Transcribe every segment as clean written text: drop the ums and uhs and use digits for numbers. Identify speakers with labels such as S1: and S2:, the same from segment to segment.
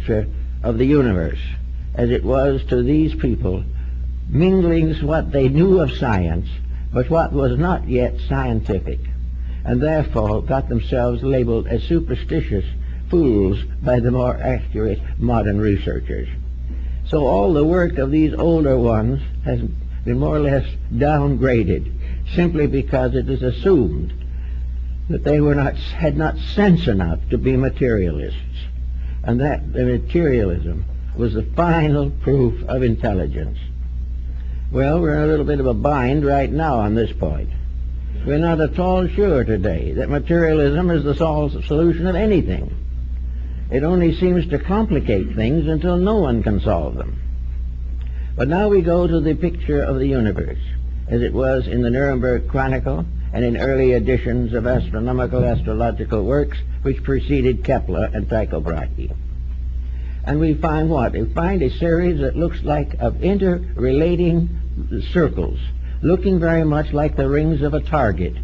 S1: picture of the universe as it was to these people, mingling what they knew of science, but what was not yet scientific, and therefore got themselves labeled as superstitious fools by the more accurate modern researchers. So all the work of these older ones has been more or less downgraded, simply because it is assumed that they had not sense enough to be materialists, and that the materialism was the final proof of intelligence. Well, we're in a little bit of a bind right now on this point. We're not at all sure today that materialism is the solution of anything. It only seems to complicate things until no one can solve them. But now we go to the picture of the universe, as it was in the Nuremberg Chronicle and in early editions of astrological works which preceded Kepler and Tycho Brahe. And we find what? We find a series that looks like of interrelating circles, looking very much like the rings of a target.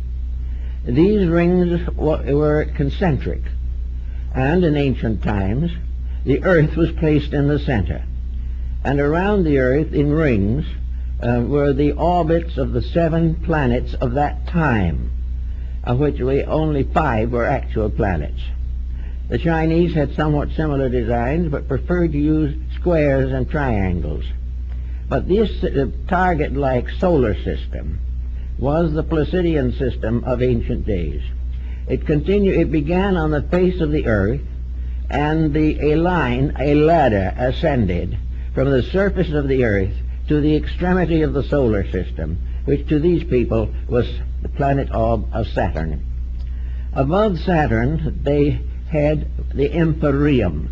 S1: These rings were concentric, and in ancient times the earth was placed in the center, and around the earth in rings were the orbits of the 7 planets of that time, of which only 5 were actual planets. The Chinese had somewhat similar designs, but preferred to use squares and triangles. But this target-like solar system was the Placidian system of ancient days. It began on the face of the earth, and a ladder ascended from the surface of the earth to the extremity of the solar system, which to these people was the planet orb of Saturn. Above Saturn they had the empyrean,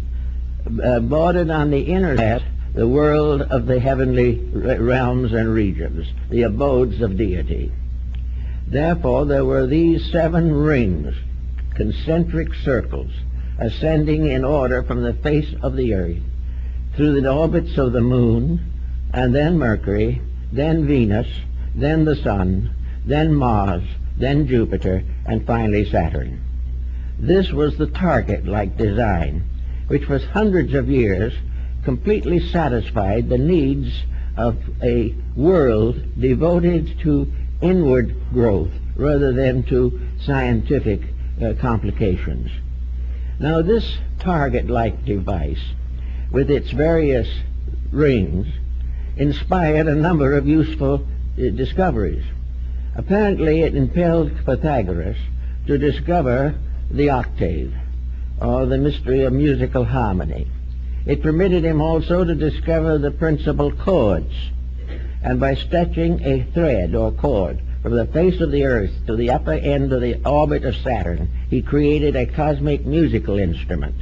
S1: bordered on the inner side the world of the heavenly realms and regions, the abodes of deity. Therefore there were these 7 rings, concentric circles, ascending in order from the face of the earth, through the orbits of the moon, and then Mercury, then Venus, then the Sun, then Mars, then Jupiter, and finally Saturn. This was the target-like design, which for hundreds of years completely satisfied the needs of a world devoted to inward growth rather than to scientific complications. Now this target-like device, with its various rings, inspired a number of useful discoveries. Apparently it impelled Pythagoras to discover the octave, or the mystery of musical harmony. It permitted him also to discover the principal chords, and by stretching a thread or cord from the face of the earth to the upper end of the orbit of Saturn, he created a cosmic musical instrument.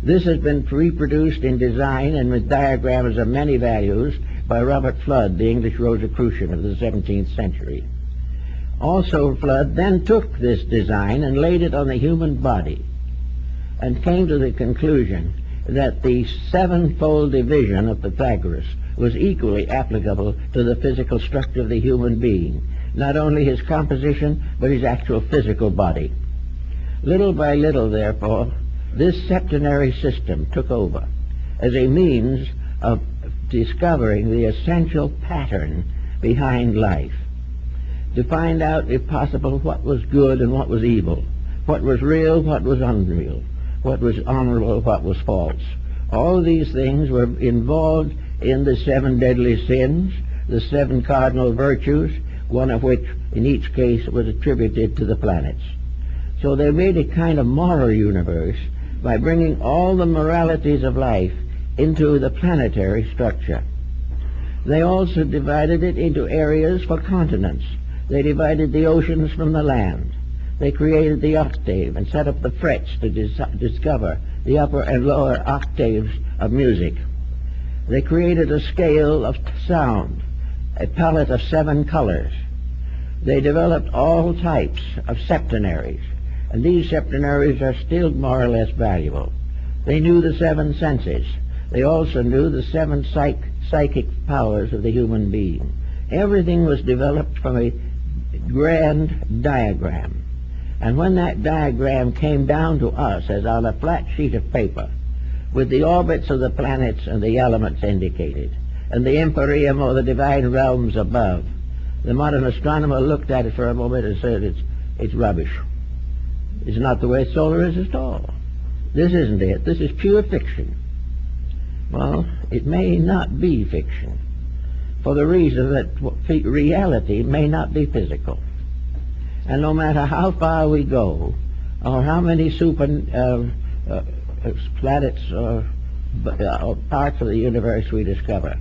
S1: This has been reproduced in design and with diagrams of many values by Robert Fludd, the English Rosicrucian of the 17th century. Also, Fludd then took this design and laid it on the human body and came to the conclusion that the 7-fold division of Pythagoras was equally applicable to the physical structure of the human being, not only his composition, but his actual physical body. Little by little, therefore, this septenary system took over as a means of discovering the essential pattern behind life, to find out, if possible, what was good and what was evil, what was real, what was unreal, what was honorable, what was false. All these things were involved in the 7 deadly sins, the 7 cardinal virtues, one of which in each case was attributed to the planets. So they made a kind of moral universe by bringing all the moralities of life into the planetary structure. They also divided it into areas for continents. They divided the oceans from the land. They created the octave and set up the frets to discover the upper and lower octaves of music. They created a scale of sound, a palette of 7 colors. They developed all types of septenaries, and these septenaries are still more or less valuable. They knew the 7 senses. They also knew the 7 psychic powers of the human being. Everything was developed from a grand diagram. And when that diagram came down to us as on a flat sheet of paper, with the orbits of the planets and the elements indicated, and the empyrean or the divine realms above. The modern astronomer looked at it for a moment and said, it's rubbish. It's not the way solar is at all. This isn't it. This is pure fiction. Well, it may not be fiction, for the reason that reality may not be physical. And no matter how far we go, or how many planets or parts of the universe we discover,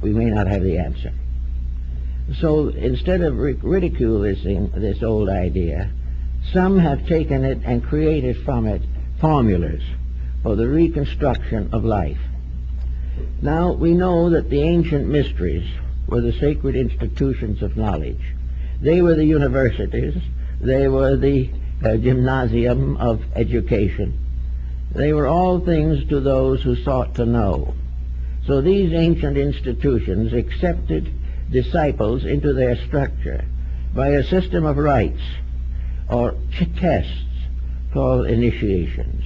S1: we may not have the answer. So instead of ridiculing this old idea, some have taken it and created from it formulas for the reconstruction of life. Now, we know that the ancient mysteries were the sacred institutions of knowledge. They were the universities. They were the gymnasium of education. They were all things to those who sought to know. So these ancient institutions accepted disciples into their structure by a system of rites or tests called initiations.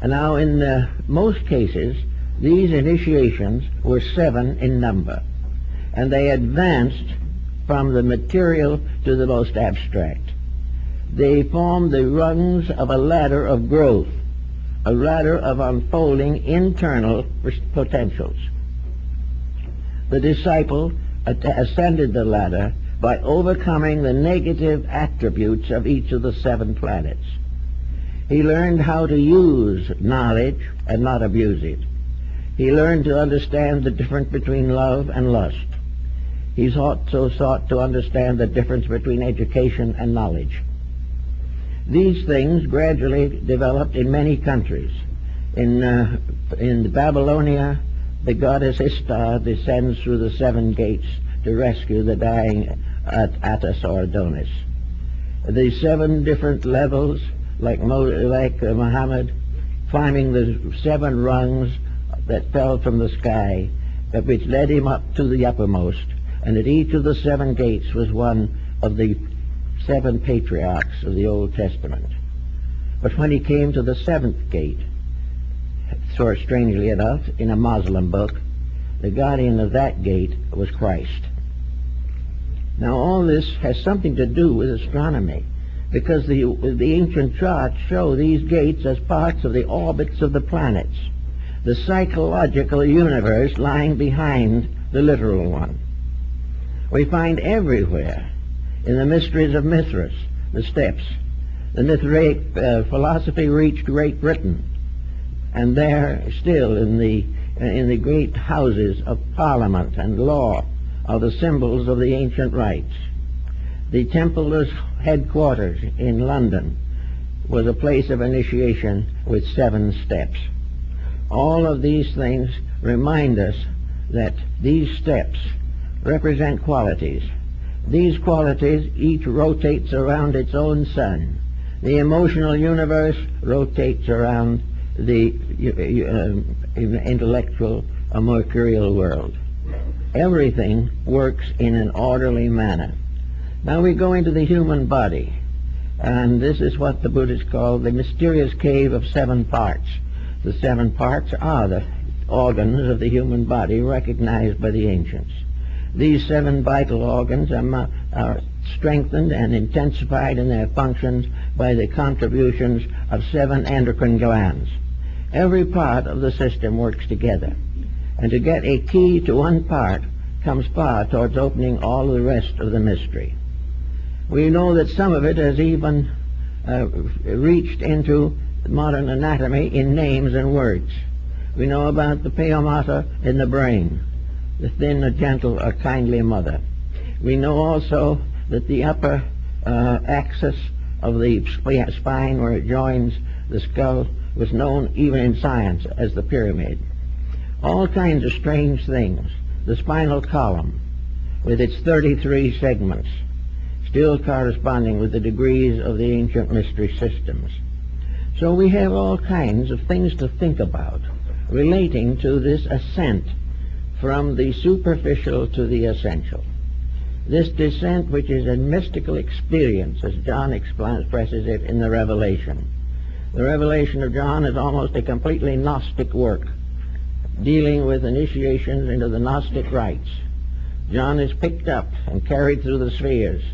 S1: And now in most cases, these initiations were 7 in number, and they advanced from the material to the most abstract. They formed the rungs of a ladder of growth, a ladder of unfolding internal potentials. The disciple ascended the ladder by overcoming the negative attributes of each of the 7 planets. He learned how to use knowledge and not abuse it. He learned to understand the difference between love and lust. He also sought to understand the difference between education and knowledge. These things gradually developed in many countries. In Babylonia, the goddess Ishtar descends through the 7 gates to rescue the dying Attis or Adonis. The 7 different levels, like Muhammad, climbing the 7 rungs that fell from the sky, which led him up to the uppermost, and at each of the 7 gates was one of the 7 patriarchs of the Old Testament. But when he came to the 7th gate, so strangely enough, in a Muslim book, the guardian of that gate was Christ. Now all this has something to do with astronomy, because the ancient charts show these gates as parts of the orbits of the planets, the psychological universe lying behind the literal one. We find everywhere in the mysteries of Mithras the steps. The Mithraic philosophy reached Great Britain, and there still in the great houses of parliament and law are the symbols of the ancient rites. The Templar's headquarters in London was a place of initiation with 7 steps. All of these things remind us that these steps represent qualities. These qualities each rotates around its own sun. The emotional universe rotates around the intellectual or mercurial world. Everything works in an orderly manner. Now we go into the human body, and this is what the Buddhists call the mysterious cave of 7 parts. The 7 parts are the organs of the human body recognized by the ancients. These 7 vital organs are strengthened and intensified in their functions by the contributions of 7 endocrine glands. Every part of the system works together, and to get a key to one part comes far towards opening all the rest of the mystery. We know that some of it has even reached into modern anatomy in names and words. We know about the pia mater in the brain, the thin, gentle, or kindly mother. We know also that the upper axis of the spine, where it joins the skull, was known even in science as the pyramid. All kinds of strange things. The spinal column, with its 33 segments, still corresponding with the degrees of the ancient mystery systems. So we have all kinds of things to think about relating to this ascent from the superficial to the essential. This descent, which is a mystical experience, as John expresses it in the Revelation. The revelation of John is almost a completely Gnostic work, dealing with initiations into the Gnostic rites. John is picked up and carried through the spheres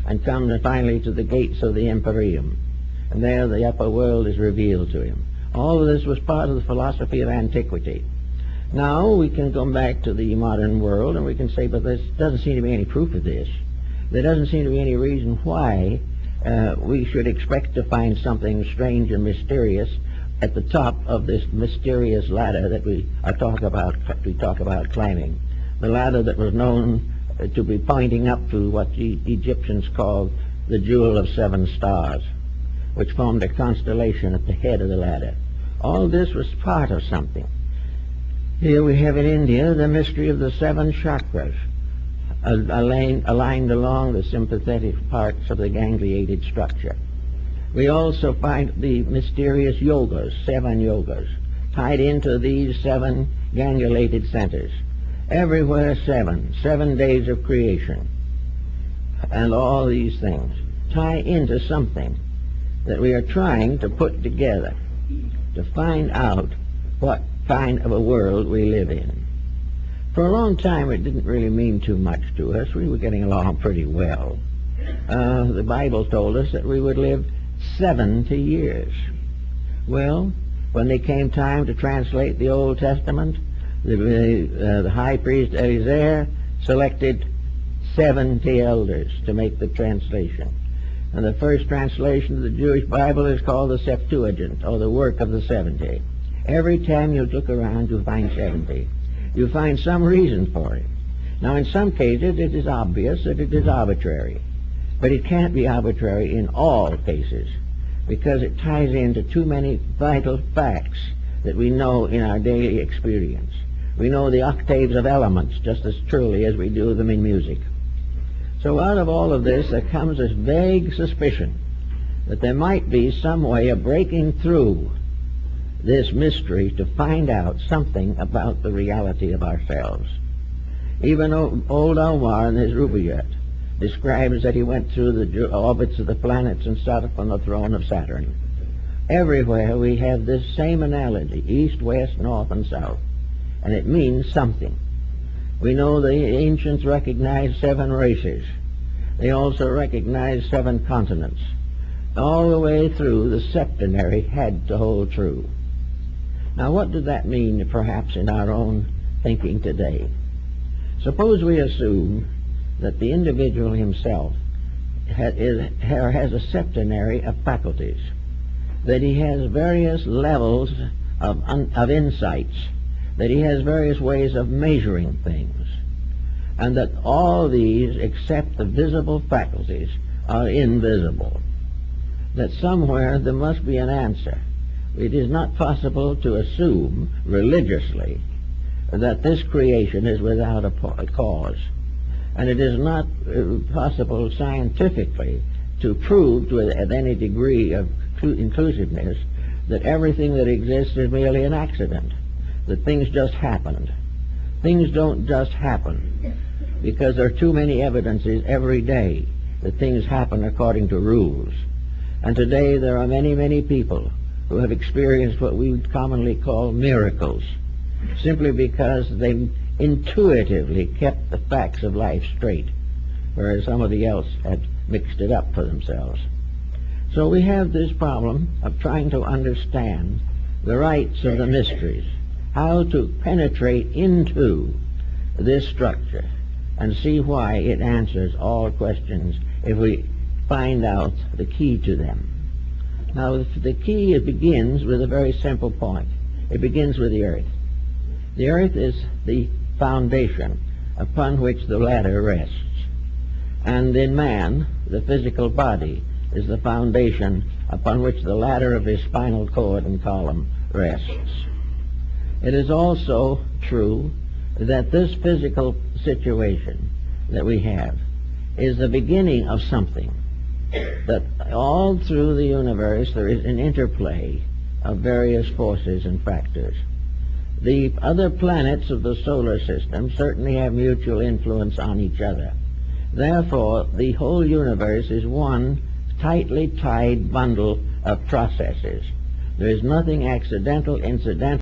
S1: and comes finally to the gates of the Empyrean. And there the upper world is revealed to him. All of this was part of the philosophy of antiquity. Now we can go back to the modern world and we can say, but there doesn't seem to be any proof of this. There doesn't seem to be any reason why we should expect to find something strange and mysterious at the top of this mysterious ladder that we talk about climbing. The ladder that was known to be pointing up to what the Egyptians called the Jewel of 7 Stars, which formed a constellation at the head of the ladder. All this was part of something. Here we have in India the mystery of the 7 chakras, aligned along the sympathetic parts of the gangliated structure. We also find the mysterious yogas, 7 yogas, tied into these 7 gangulated centers. Everywhere 7 days of creation. And all these things tie into something that we are trying to put together to find out what kind of a world we live in. For a long time it didn't really mean too much to us. We were getting along pretty well. The Bible told us that we would live 70 years. Well, when they came time to translate the Old Testament, the high priest Eliezer selected 70 elders to make the translation. And the first translation of the Jewish Bible is called the Septuagint, or the work of the 70. Every time you look around, you find 70. You find some reason for it. Now, in some cases, it is obvious that it is arbitrary. But it can't be arbitrary in all cases, because it ties into too many vital facts that we know in our daily experience. We know the octaves of elements just as truly as we do them in music. So out of all of this, there comes this vague suspicion that there might be some way of breaking through this mystery to find out something about the reality of ourselves. Even old Omar in his Rubaiyat describes that he went through the orbits of the planets and sat upon the throne of Saturn. Everywhere we have this same analogy, east, west, north, and south, and it means something. We know the ancients recognized 7 races. They also recognized 7 continents. All the way through, the septenary had to hold true. Now, what does that mean, perhaps, in our own thinking today? Suppose we assume that the individual himself has a septenary of faculties, that he has various levels of insights, that he has various ways of measuring things, and that all these, except the visible faculties, are invisible. That somewhere there must be an answer. It is not possible to assume religiously that this creation is without a cause. And it is not possible scientifically to prove with any degree of inclusiveness that everything that exists is merely an accident, that things just happened. Things don't just happen because there are too many evidences every day that things happen according to rules. And today there are many, many people who have experienced what we would commonly call miracles, simply because they intuitively kept the facts of life straight, whereas somebody else had mixed it up for themselves. So we have this problem of trying to understand the rights of the mysteries, how to penetrate into this structure and see why it answers all questions if we find out the key to them. Now, the key, it begins with a very simple point. It begins with the earth. The earth is the foundation upon which the ladder rests. And in man, the physical body is the foundation upon which the ladder of his spinal cord and column rests. It is also true that this physical situation that we have is the beginning of something, that all through the universe there is an interplay of various forces and factors. The other planets of the solar system certainly have mutual influence on each other. Therefore, the whole universe is one tightly tied bundle of processes There is nothing accidental, incidental,